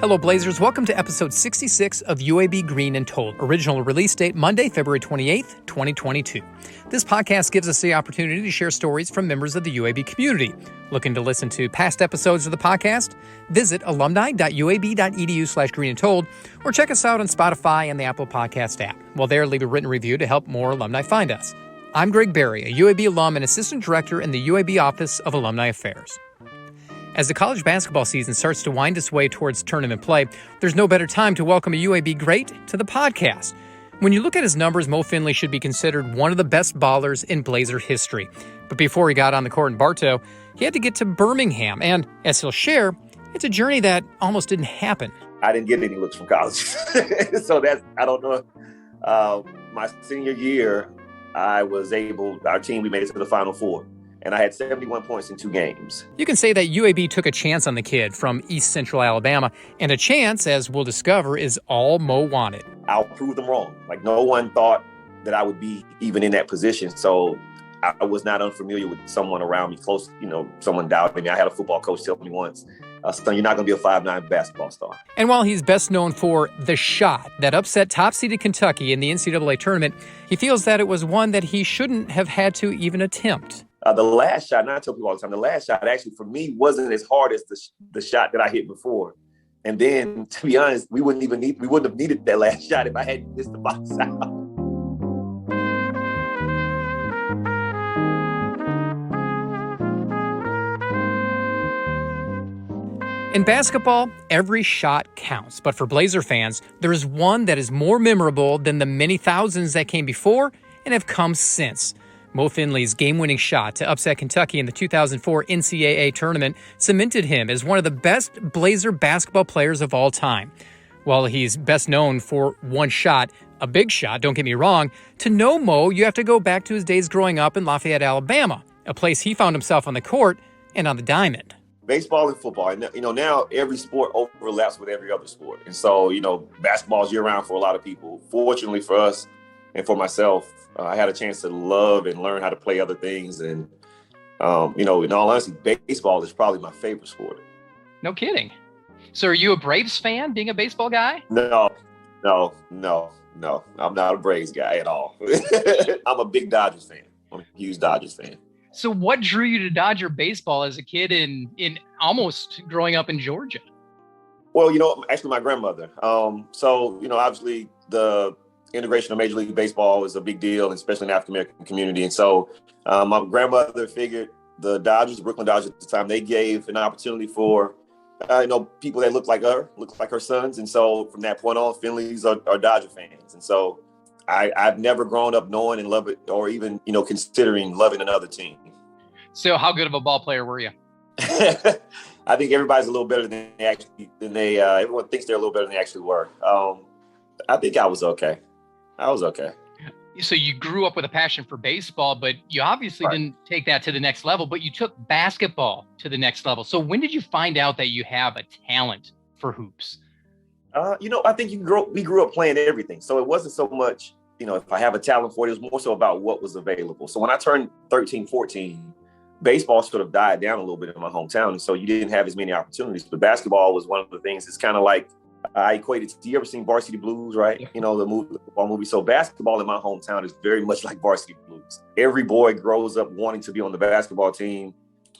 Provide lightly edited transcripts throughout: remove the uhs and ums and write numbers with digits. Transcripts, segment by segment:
Hello, Blazers. Welcome to episode 66 of UAB Green and Told. Original release date Monday, February 28th, 2022. This podcast gives us the opportunity to share stories from members of the UAB community. Looking to listen to past episodes of the podcast? Visit alumni.uab.edu/greenandtold or check us out on Spotify and the Apple Podcast app. While there, leave a written review to help more alumni find us. I'm Greg Berry, a UAB alum and assistant director in the UAB Office of Alumni Affairs. As the college basketball season starts to wind its way towards tournament play, there's no better time to welcome a UAB great to the podcast. When you look at his numbers, Mo Finley should be considered one of the best ballers in Blazer history. But before he got on the court in Bartow, he had to get to Birmingham, and as he'll share, it's a journey that almost didn't happen. I didn't get any looks from college. So I don't know. My senior year, our team, we made it to the Final Four. And I had 71 points in 2 games. You can say that UAB took a chance on the kid from East Central Alabama, and a chance, as we'll discover, is all Mo wanted. I'll prove them wrong. Like, no one thought that I would be even in that position. So I was not unfamiliar with someone around me close, someone doubted me. I had a football coach tell me once, son, you're not going to be a 5'9" basketball star. And while he's best known for the shot that upset top-seeded Kentucky in the Ncaa Tournament, he feels that it was one that he shouldn't have had to even attempt. The last shot, and I tell people all the time, the last shot actually for me wasn't as hard as the shot that I hit before. And then, to be honest, we wouldn't have needed that last shot if I hadn't missed the box out. In basketball, every shot counts. But for Blazer fans, there is one that is more memorable than the many thousands that came before and have come since. Mo Finley's game-winning shot to upset Kentucky in the 2004 NCAA tournament cemented him as one of the best Blazer basketball players of all time. While he's best known for one shot, a big shot, don't get me wrong, to know Mo, you have to go back to his days growing up in Lafayette, Alabama, a place he found himself on the court and on the diamond. Baseball and football, and now every sport overlaps with every other sport. And so, basketball is year-round for a lot of people. Fortunately for us and for myself, I had a chance to love and learn how to play other things. And, in all honesty, baseball is probably my favorite sport. No kidding. So are you a Braves fan, being a baseball guy? No. I'm not a Braves guy at all. I'm a big Dodgers fan. I'm a huge Dodgers fan. So what drew you to Dodger baseball as a kid in almost growing up in Georgia? Well, actually my grandmother. Obviously the integration of Major League Baseball is a big deal, especially in the African-American community. And so my grandmother figured the Brooklyn Dodgers at the time, they gave an opportunity for, people that looked like her sons. And so from that point on, Finley's are Dodger fans. And so I've never grown up knowing and loving it, or even, considering loving another team. So how good of a ball player were you? I think everybody's a little better everyone thinks they're a little better than they actually were. I think I was okay. So you grew up with a passion for baseball, but you obviously didn't take that to the next level, but you took basketball to the next level. So when did you find out that you have a talent for hoops? I think we grew up playing everything. So it wasn't so much, if I have a talent for it, it was more so about what was available. So when I turned 13, 14, baseball sort of died down a little bit in my hometown. And so you didn't have as many opportunities, but basketball was one of the things. It's kind of like, I equated to, you ever seen Varsity Blues, right? The football movie. So basketball in my hometown is very much like Varsity Blues. Every boy grows up wanting to be on the basketball team.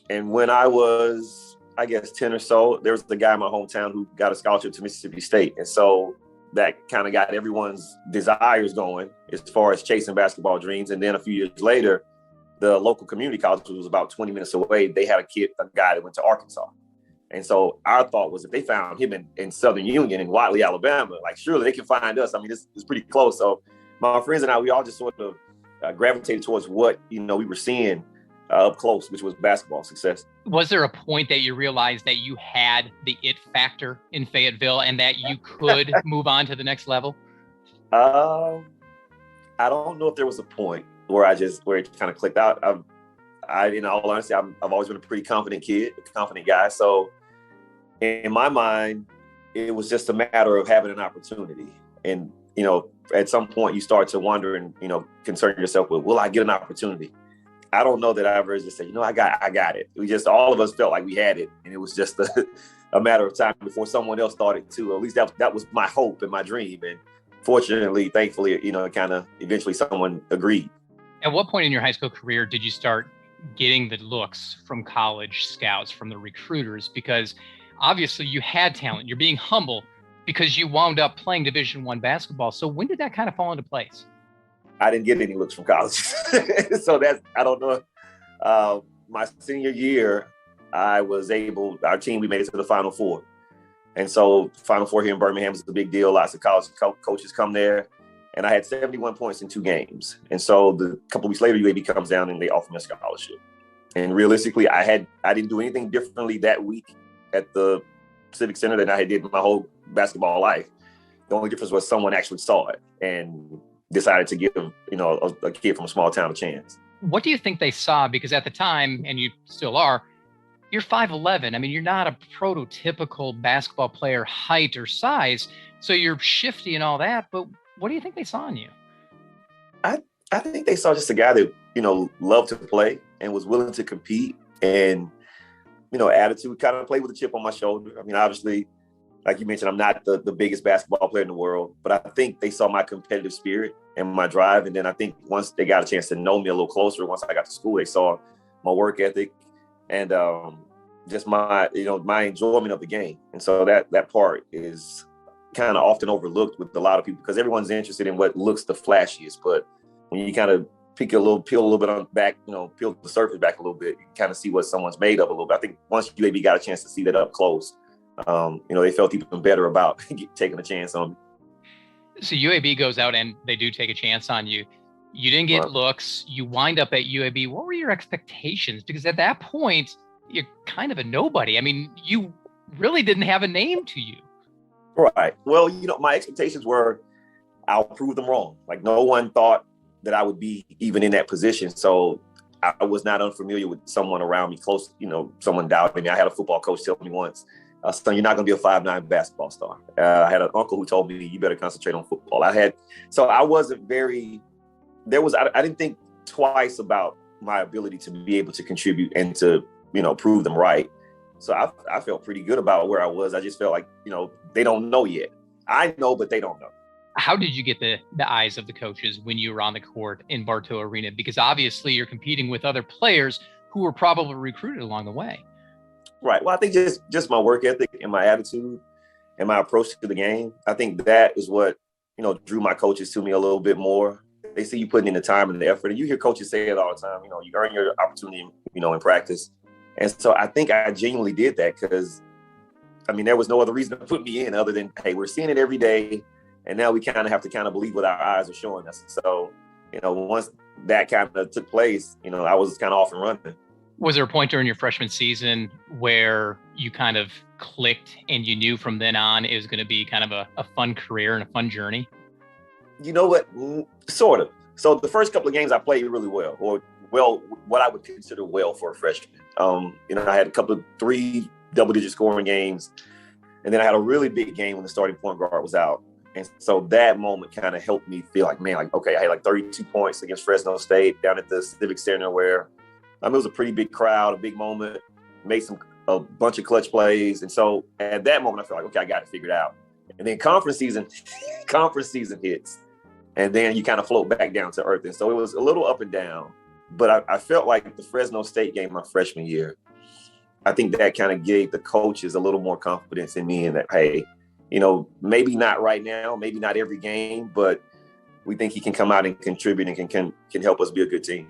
And when I was, 10 or so, there was the guy in my hometown who got a scholarship to Mississippi State. And so that kind of got everyone's desires going as far as chasing basketball dreams. And then a few years later, the local community college, which was about 20 minutes away, they had a guy that went to Arkansas. And so our thought was if they found him in Southern Union in Watley, Alabama, surely they can find us. It's pretty close. So my friends and I, we all just sort of gravitated towards what, we were seeing up close, which was basketball success. Was there a point that you realized that you had the it factor in Fayetteville and that you could move on to the next level? I don't know if there was a point where it kind of clicked out. In all honesty, I've always been a pretty confident kid, a confident guy. So in my mind, it was just a matter of having an opportunity. And, at some point you start to wonder and, concern yourself with, will I get an opportunity? I don't know that I ever just said, I got it. All of us felt like we had it. And it was just a matter of time before someone else thought it too. At least that was my hope and my dream. And fortunately, thankfully, kind of eventually someone agreed. At what point in your high school career did you start getting the looks from college scouts, from the recruiters? Because obviously you had talent. You're being humble because you wound up playing Division I basketball. So when did that kind of fall into place? I didn't get any looks from college. So I don't know. My senior year, our team, we made it to the Final Four. And so Final Four here in Birmingham is a big deal. Lots of college coaches come there. And I had 71 points in 2 games. And so a couple of weeks later, UAB comes down and they offer me a scholarship. And realistically, I didn't do anything differently that week at the Civic Center than I did my whole basketball life. The only difference was someone actually saw it and decided to give, a kid from a small town a chance. What do you think they saw? Because at the time, and you still are, you're 5'11". I mean, you're not a prototypical basketball player height or size. So you're shifty and all that. But what do you think they saw in you? I think they saw just a guy that, loved to play and was willing to compete and, attitude, kind of played with a chip on my shoulder. I mean, obviously, like you mentioned, I'm not the biggest basketball player in the world, but I think they saw my competitive spirit and my drive. And then I think once they got a chance to know me a little closer, once I got to school, they saw my work ethic and just my enjoyment of the game. And so that part is kind of often overlooked with a lot of people because everyone's interested in what looks the flashiest. But when you kind of peel a little bit on back, peel the surface back a little bit, you kind of see what someone's made of a little bit. I think once UAB got a chance to see that up close, they felt even better about taking a chance on me. So UAB goes out and they do take a chance on you. You didn't get looks. You wind up at UAB. What were your expectations? Because at that point, you're kind of a nobody. I mean, you really didn't have a name to you. Right. Well, my expectations were I'll prove them wrong. Like no one thought that I would be even in that position. So I was not unfamiliar with someone around me close, someone doubting me. I had a football coach tell me once, son, you're not going to be a 5'9" basketball star. I had an uncle who told me, you better concentrate on football. So I wasn't I didn't think twice about my ability to be able to contribute and to, prove them right. So I felt pretty good about where I was. I just felt like, they don't know yet. I know, but they don't know. How did you get the eyes of the coaches when you were on the court in Bartow Arena? Because obviously you're competing with other players who were probably recruited along the way. Right. Well, I think just my work ethic and my attitude and my approach to the game, I think that is what, drew my coaches to me a little bit more. They see you putting in the time and the effort. And you hear coaches say it all the time, you earn your opportunity, in practice. And so I think I genuinely did that because, there was no other reason to put me in other than, hey, we're seeing it every day. And now we kind of have to believe what our eyes are showing us. So, once that kind of took place, I was kind of off and running. Was there a point during your freshman season where you kind of clicked and you knew from then on it was going to be kind of a fun career and a fun journey? You know what? Sort of. So the first couple of games I played really well, what I would consider well for a freshman. I had 3 double-digit scoring games, and then I had a really big game when the starting point guard was out. And so that moment kind of helped me feel like, man, okay, I had 32 points against Fresno State down at the Civic Center where it was a pretty big crowd, a big moment, made a bunch of clutch plays. And so at that moment, I felt like, okay, I got it figured out. And then conference season hits. And then you kind of float back down to earth. And so it was a little up and down. But I felt like the Fresno State game my freshman year, I think that kind of gave the coaches a little more confidence in me and that, hey, maybe not right now, maybe not every game, but we think he can come out and contribute and can help us be a good team.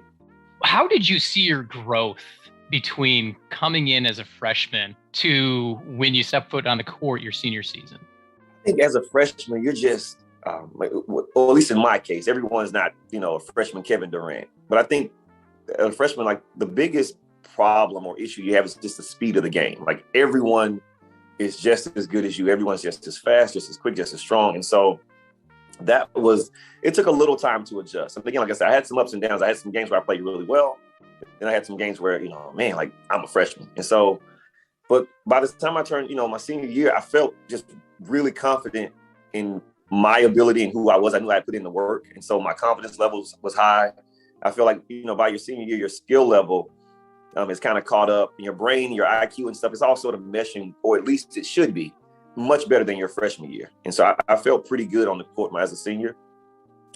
How did you see your growth between coming in as a freshman to when you step foot on the court your senior season? I think as a freshman, you're just, or at least in my case, everyone's not, a freshman Kevin Durant. But I think a freshman, the biggest problem or issue you have is just the speed of the game. Everyone is just as good as you. Everyone's just as fast, just as quick, just as strong. And so it took a little time to adjust. And again, like I said, I had some ups and downs. I had some games where I played really well. Then I had some games where, I'm a freshman. And so, but by the time I turned, my senior year, I felt just really confident in my ability and who I was. I knew I had put in the work. And so my confidence level was high. I feel like, by your senior year, your skill level It's kind of caught up in your brain, your IQ and stuff. It's all sort of meshing, or at least it should be, much better than your freshman year. And so I felt pretty good on the court as a senior.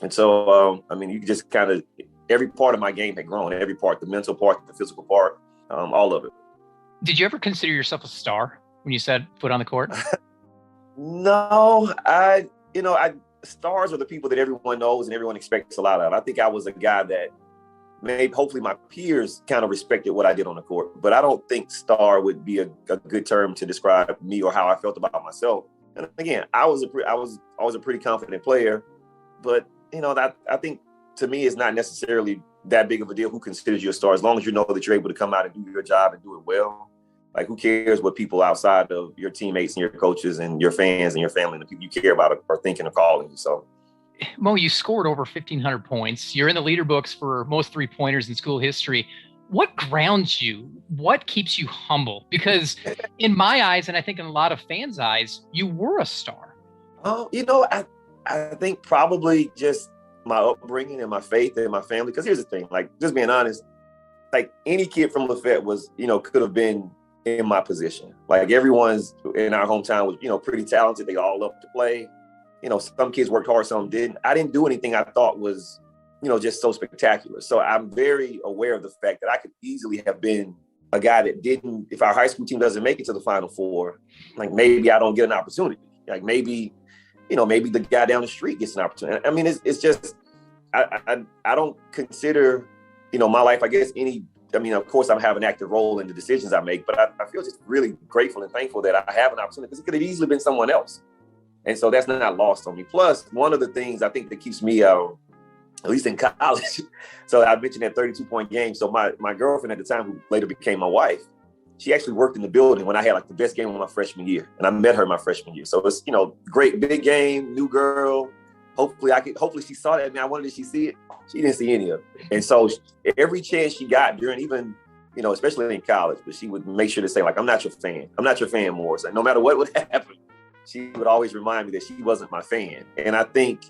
And so, you just kind of, every part of my game had grown, every part, the mental part, the physical part, all of it. Did you ever consider yourself a star when you set foot on the court? No, stars are the people that everyone knows and everyone expects a lot of. I think I was a guy that hopefully my peers kind of respected what I did on the court, but I don't think star would be a good term to describe me or how I felt about myself. And again, I was always a pretty confident player, but I think to me, it's not necessarily that big of a deal who considers you a star, as long as you know that you're able to come out and do your job and do it well. Like, who cares what people outside of your teammates and your coaches and your fans and your family and the people you care about are thinking or calling you. So, Mo, you scored over 1,500 points. You're in the leader books for most three-pointers in school history. What grounds you? What keeps you humble? Because in my eyes, and I think in a lot of fans' eyes, you were a star. Oh, I think probably just my upbringing and my faith and my family. Because here's the thing, like, just being honest, like, any kid from Lafayette was, could have been in my position. Like, everyone's in our hometown was, pretty talented. They all loved to play. Some kids worked hard, some didn't. I didn't do anything I thought was, just so spectacular. So I'm very aware of the fact that I could easily have been a guy that didn't, if our high school team doesn't make it to the Final Four, like, maybe I don't get an opportunity. Like, maybe the guy down the street gets an opportunity. I mean, it's just, I don't consider, my life, I guess, of course, I have an active role in the decisions I make, but I feel just really grateful and thankful that I have an opportunity, because it could have easily been someone else. And so that's not lost on me. Plus, one of the things I think that keeps me, at least in college, so I mentioned that 32-point game. So my girlfriend at the time, who later became my wife, she actually worked in the building when I had like the best game of my freshman year. And I met her my freshman year. So it's, great, big game, new girl. Hopefully she saw that. I mean, did she see it? She didn't see any of it. And so every chance she got during, even, especially in college, but she would make sure to say, like, I'm not your fan. I'm not your fan, Morris. Like, no matter what would happen, she would always remind me that she wasn't my fan. And I think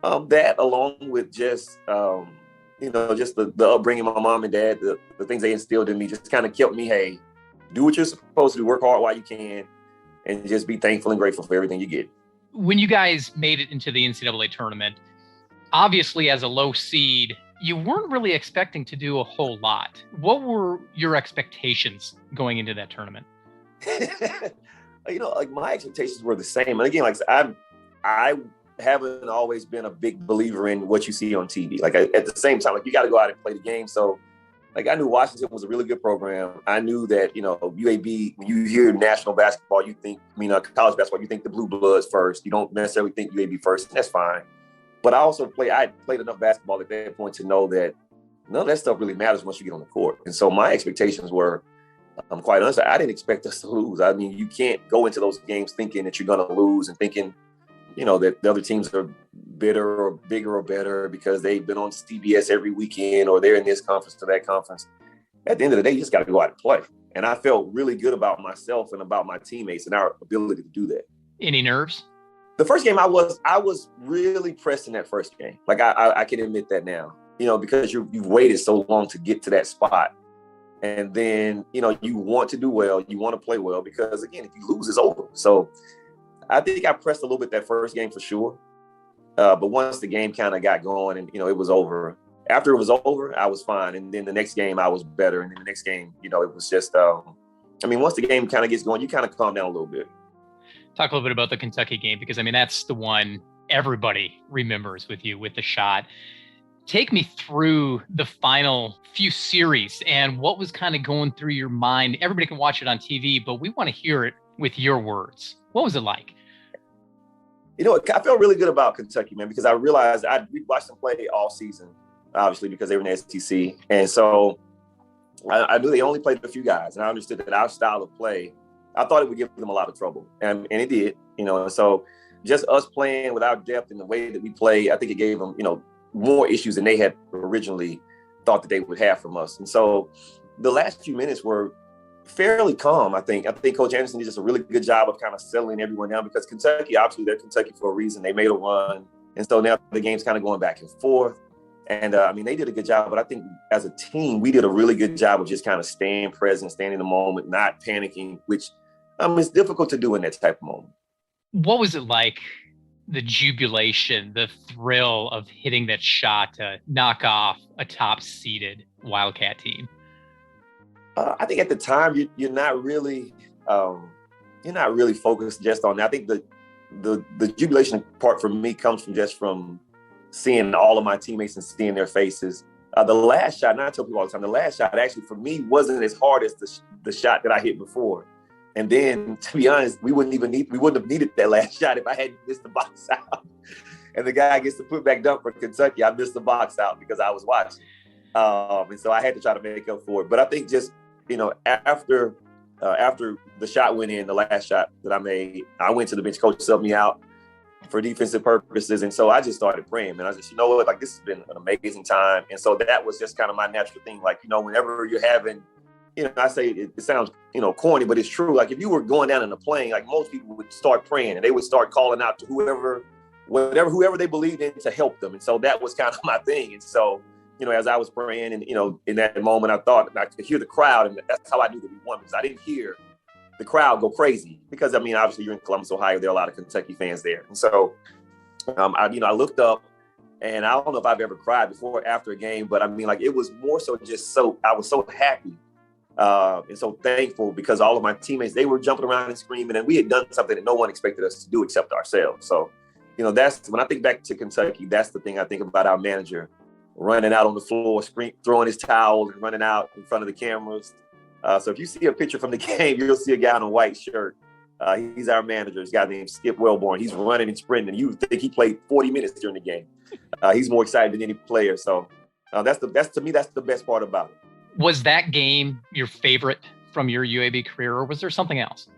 that, along with just, just the upbringing of my mom and dad, the things they instilled in me, just kind of kept me, hey, do what you're supposed to do, work hard while you can, and just be thankful and grateful for everything you get. When you guys made it into the NCAA tournament, obviously as a low seed, you weren't really expecting to do a whole lot. What were your expectations going into that tournament? Like, my expectations were the same. And again, like, I haven't always been a big believer in what you see on TV. Like, at the same time, like, you got to go out and play the game. So, like, I knew Washington was a really good program. I knew that, UAB, when you hear national basketball, you think, college basketball, you think the Blue Bloods first. You don't necessarily think UAB first, and that's fine. But I played enough basketball at that point to know that none of that stuff really matters once you get on the court. And so my expectations were, I'm quite honest, I didn't expect us to lose. I mean, you can't go into those games thinking that you're going to lose and thinking, that the other teams are bitter or bigger or better because they've been on CBS every weekend or they're in this conference or that conference. At the end of the day, you just got to go out and play. And I felt really good about myself and about my teammates and our ability to do that. Any nerves? The first game, I was really pressed in that first game. Like, I can admit that now, because you've waited so long to get to that spot. And then, you want to do well, you want to play well, because again, if you lose, it's over. So I think I pressed a little bit that first game for sure. But once the game kind of got going and, it was over, after it was over, I was fine. And then the next game I was better. And then the next game, it was just, once the game kind of gets going, you kind of calm down a little bit. Talk a little bit about the Kentucky game, because that's the one everybody remembers with you, with the shot. Take me through the final few series and what was kind of going through your mind. Everybody can watch it on TV, but we want to hear it with your words. What was it like? I felt really good about Kentucky, man, because I realized we watched them play all season, obviously, because they were in the SEC. And so I knew they only played a few guys, and I understood that our style of play, I thought it would give them a lot of trouble. And it did, and so just us playing with our depth and the way that we play, I think it gave them, more issues than they had originally thought that they would have from us. And so the last few minutes were fairly calm, I think. I think Coach Anderson did just a really good job of kind of settling everyone down, because Kentucky, obviously, they're Kentucky for a reason. They made a run. And so now the game's kind of going back and forth. And I mean, they did a good job, but I think as a team, we did a really good job of just kind of staying present, staying in the moment, not panicking, which it's difficult to do in that type of moment. What was it like, the jubilation, the thrill of hitting that shot to knock off a top-seeded Wildcat team? I think at the time you're not really focused just on that. I think the jubilation part for me comes from seeing all of my teammates and seeing their faces. The last shot, and I tell people all the time, the last shot actually for me wasn't as hard as the shot that I hit before. And then, to be honest, we wouldn't have needed that last shot if I hadn't missed the box out. And the guy gets the putback dunk for Kentucky. I missed the box out because I was watching. And so I had to try to make up for it. But I think just, after the shot went in, the last shot that I made, I went to the bench. Coach subbed me out for defensive purposes. And so I just started praying, man. I just, like, this has been an amazing time. And so that was just kind of my natural thing. Like, whenever you're having, I say it sounds, corny, but it's true. Like if you were going down in a plane, like most people would start praying and they would start calling out to whoever they believed in to help them. And so that was kind of my thing. And so, as I was praying and, in that moment, I thought I could hear the crowd, and that's how I knew that we won, because I didn't hear the crowd go crazy because, obviously you're in Columbus, Ohio, there are a lot of Kentucky fans there. And so, I looked up, and I don't know if I've ever cried before or after a game, but it was more so I was so happy. And so thankful because all of my teammates, they were jumping around and screaming, and we had done something that no one expected us to do except ourselves. So, that's when I think back to Kentucky, that's the thing I think about our manager running out on the floor, throwing his towel and running out in front of the cameras. So if you see a picture from the game, you'll see a guy in a white shirt. He's our manager. He's a guy named Skip Wellborn. He's running and sprinting. You think he played 40 minutes during the game. He's more excited than any player. So that's the best part about it. Was that game your favorite from your UAB career, or was there something else?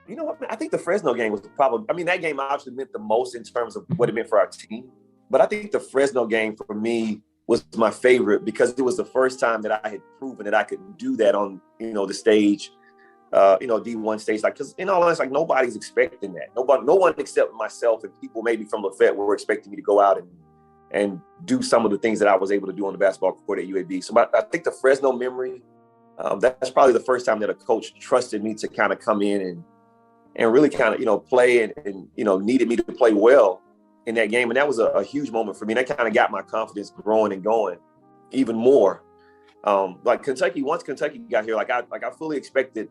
You know what? I think the Fresno game was probably, that game obviously meant the most in terms of what it meant for our team. But I think the Fresno game for me was my favorite because it was the first time that I had proven that I could do that on, the stage, D1 stage. Like, because in all honesty, like nobody's expecting that. No one except myself and people maybe from Lafayette were expecting me to go out and do some of the things that I was able to do on the basketball court at UAB. So I think the Fresno memory, that's probably the first time that a coach trusted me to kind of come in and really kind of, play and needed me to play well in that game. And that was a huge moment for me. And that kind of got my confidence growing and going even more. Like Kentucky, once Kentucky got here, I fully expected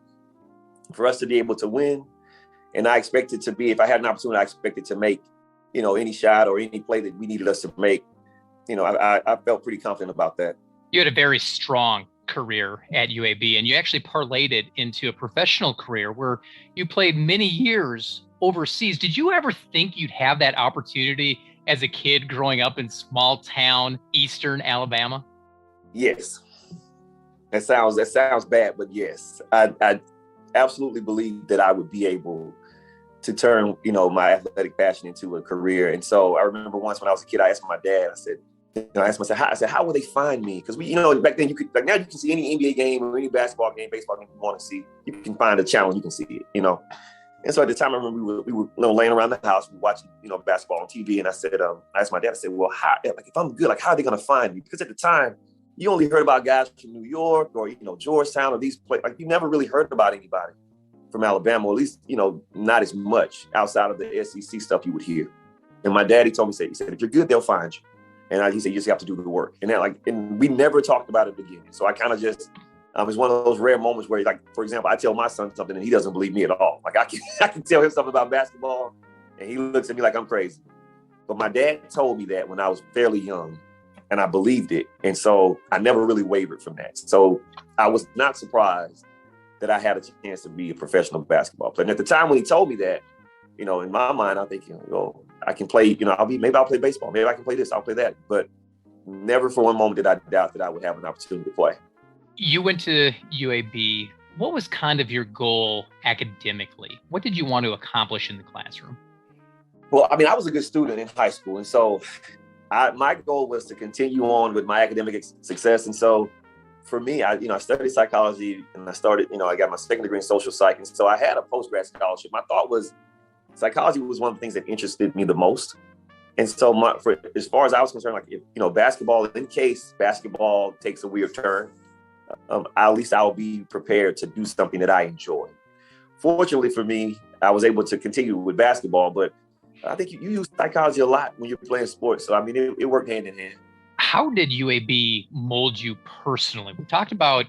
for us to be able to win. And I expected to be, if I had an opportunity, I expected to make, any shot or any play that we needed us to make. I felt pretty confident about that. You had a very strong career at UAB, and you actually parlayed it into a professional career where you played many years overseas. Did you ever think you'd have that opportunity as a kid growing up in small town, Eastern Alabama? Yes. That sounds bad, but yes, I absolutely believe that I would be able to turn, my athletic passion into a career. And so I remember once when I was a kid, I asked my dad, I asked myself, how will they find me? Because back then now you can see any NBA game or any basketball game, baseball game you want to see. You can find a channel, you can see it, And so at the time, I remember we were laying around the house, we were watching, basketball on TV. And I said, I asked my dad, I said, well, if I'm good, how are they going to find me? Because at the time, you only heard about guys from New York or, Georgetown or these places. You never really heard about anybody from Alabama, or at least, not as much outside of the SEC stuff you would hear. And my daddy told me, he said, if you're good, they'll find you. And he said, you just have to do the work. And and we never talked about it again. So I kind of just, it's one of those rare moments where, for example, I tell my son something and he doesn't believe me at all. I can tell him something about basketball and he looks at me like I'm crazy. But my dad told me that when I was fairly young and I believed it. And so I never really wavered from that. So I was not surprised that I had a chance to be a professional basketball player. And at the time when he told me that, in my mind, I'm thinking, I can play, maybe I'll play baseball. Maybe I can play this, I'll play that. But never for one moment did I doubt that I would have an opportunity to play. You went to UAB. What was kind of your goal academically? What did you want to accomplish in the classroom? Well, I was a good student in high school. And so my goal was to continue on with my academic success. And so for me, I studied psychology and I started, I got my second degree in social psych. And so I had a post-grad scholarship. My thought was psychology was one of the things that interested me the most. And so as far as I was concerned, like, if, basketball, in case basketball takes a weird turn, at least I'll be prepared to do something that I enjoy. Fortunately for me, I was able to continue with basketball, but I think you use psychology a lot when you're playing sports. So, I mean, it worked hand in hand. How did UAB mold you personally? We talked about,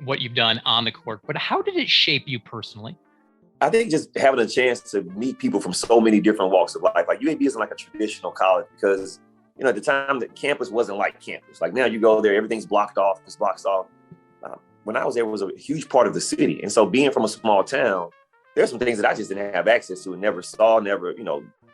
what you've done on the court, but how did it shape you personally? I think just having a chance to meet people from so many different walks of life. Like, UAB isn't like a traditional college because, at the time, the campus wasn't like campus. Like, now you go there, everything's blocked off, it's boxed off. When I was there, it was a huge part of the city. And so being from a small town, there's some things that I just didn't have access to and never saw, never,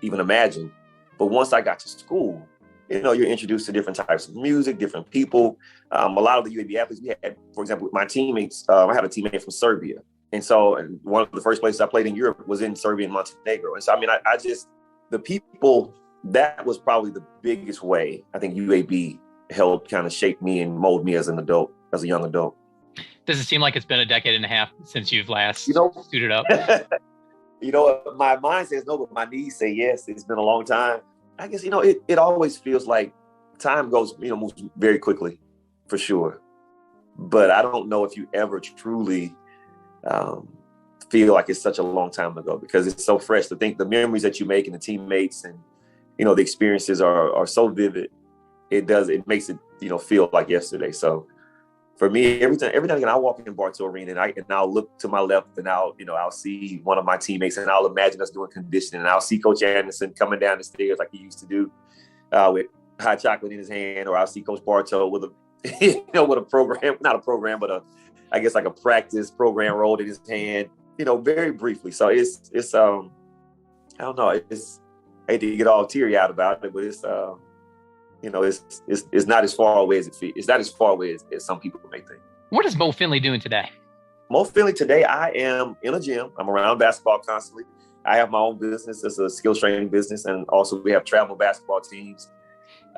even imagined. But once I got to school, you're introduced to different types of music, different people. A lot of the UAB athletes, we had, for example, my teammates, I had a teammate from Serbia. And so one of the first places I played in Europe was in Serbia and Montenegro. And so, I mean, I just, the people, that was probably the biggest way I think UAB helped kind of shape me and mold me as an adult, as a young adult. Does it seem like it's been a decade and a half since you've last suited up? My mind says no, but my knees say yes. It's been a long time. I guess, it always feels like time goes, moves very quickly, for sure. But I don't know if you ever truly feel like it's such a long time ago because it's so fresh to think the memories that you make and the teammates and, the experiences are so vivid. It makes it, feel like yesterday. So for me, every time again, I walk in Bartow Arena and I'll look to my left and I'll see one of my teammates and I'll imagine us doing conditioning and I'll see Coach Anderson coming down the stairs like he used to do with hot chocolate in his hand, or I'll see Coach Bartow with a program, not a program, but I guess like a practice program rolled in his hand, very briefly. So it's I don't know, I hate to get all teary eyed about it, but it's it's not as far away as it feels. It's not as far away as some people may think. What is Mo Finley doing today? Mo Finley today, I am in a gym. I'm around basketball constantly. I have my own business. It's a skills training business. And also we have travel basketball teams.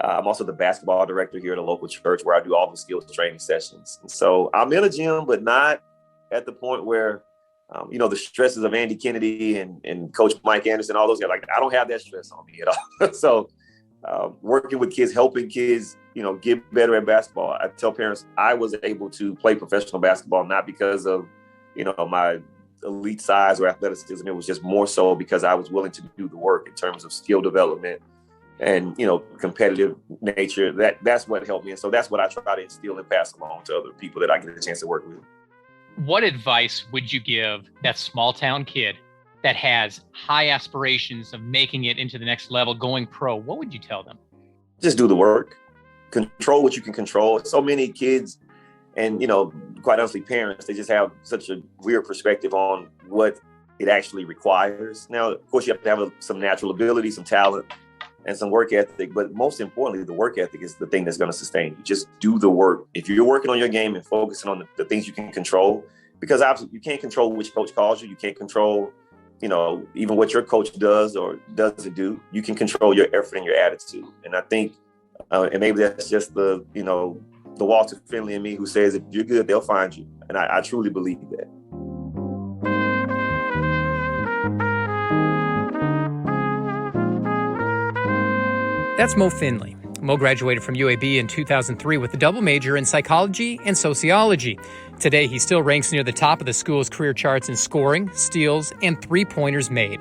I'm also the basketball director here at a local church where I do all the skills training sessions. And so I'm in a gym, but not at the point where, the stresses of Andy Kennedy and Coach Mike Anderson, all those guys, like, I don't have that stress on me at all. So working with kids, helping kids, get better at basketball. I tell parents I was able to play professional basketball, not because of, my elite size or athleticism. It was just more so because I was willing to do the work in terms of skill development and, competitive nature. That's what helped me. And so that's what I try to instill and pass along to other people that I get a chance to work with. What advice would you give that small town kid that has high aspirations of making it into the next level, going pro? What would you tell them? Just do the work, control what you can control. So many kids and, quite honestly, parents, they just have such a weird perspective on what it actually requires. Now, of course, you have to have some natural ability, some talent, and some work ethic. But most importantly, the work ethic is the thing that's going to sustain you. Just do the work. If you're working on your game and focusing on the things you can control, because obviously you can't control which coach calls you. You can't control, even what your coach does or doesn't do. You can control your effort and your attitude. And I think, and maybe that's just the Walter Finley in me who says, if you're good, they'll find you. And I truly believe that. That's Mo Finley. Mo graduated from UAB in 2003 with a double major in psychology and sociology. Today, he still ranks near the top of the school's career charts in scoring, steals, and three-pointers made.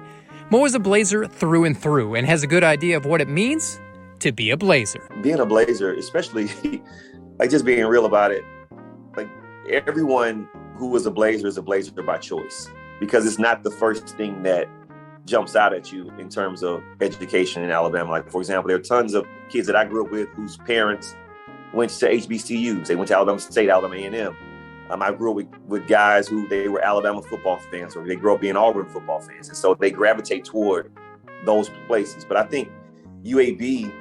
Mo is a Blazer through and through and has a good idea of what it means to be a Blazer. Being a Blazer, especially like just being real about it, like everyone who is a Blazer by choice, because it's not the first thing that jumps out at you in terms of education in Alabama. Like, for example, there are tons of kids that I grew up with whose parents went to HBCUs. They went to Alabama State, Alabama A&M. I grew up with guys who they were Alabama football fans, or they grew up being Auburn football fans. And so they gravitate toward those places. But I think UAB,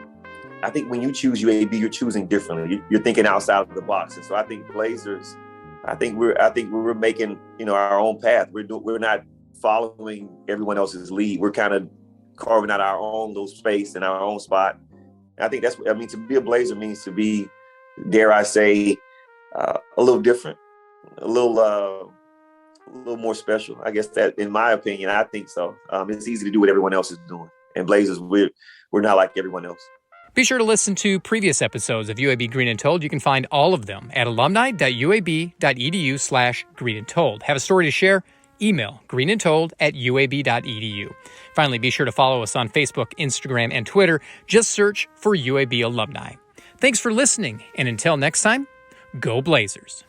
when you choose UAB, you're choosing differently. You're thinking outside of the box. And so I think Blazers, I think we're making, our own path. We're not following everyone else's lead. We're kind of carving out our own little space and our own spot. And I think to be a Blazer means to be, dare I say, a little different, a little more special. I guess that, in my opinion, I think so. It's easy to do what everyone else is doing. And Blazers, we're not like everyone else. Be sure to listen to previous episodes of UAB Green and Told. You can find all of them at alumni.uab.edu/greenandtold. Have a story to share? Email greenandtold@uab.edu. Finally, be sure to follow us on Facebook, Instagram, and Twitter. Just search for UAB Alumni. Thanks for listening, and until next time, go Blazers.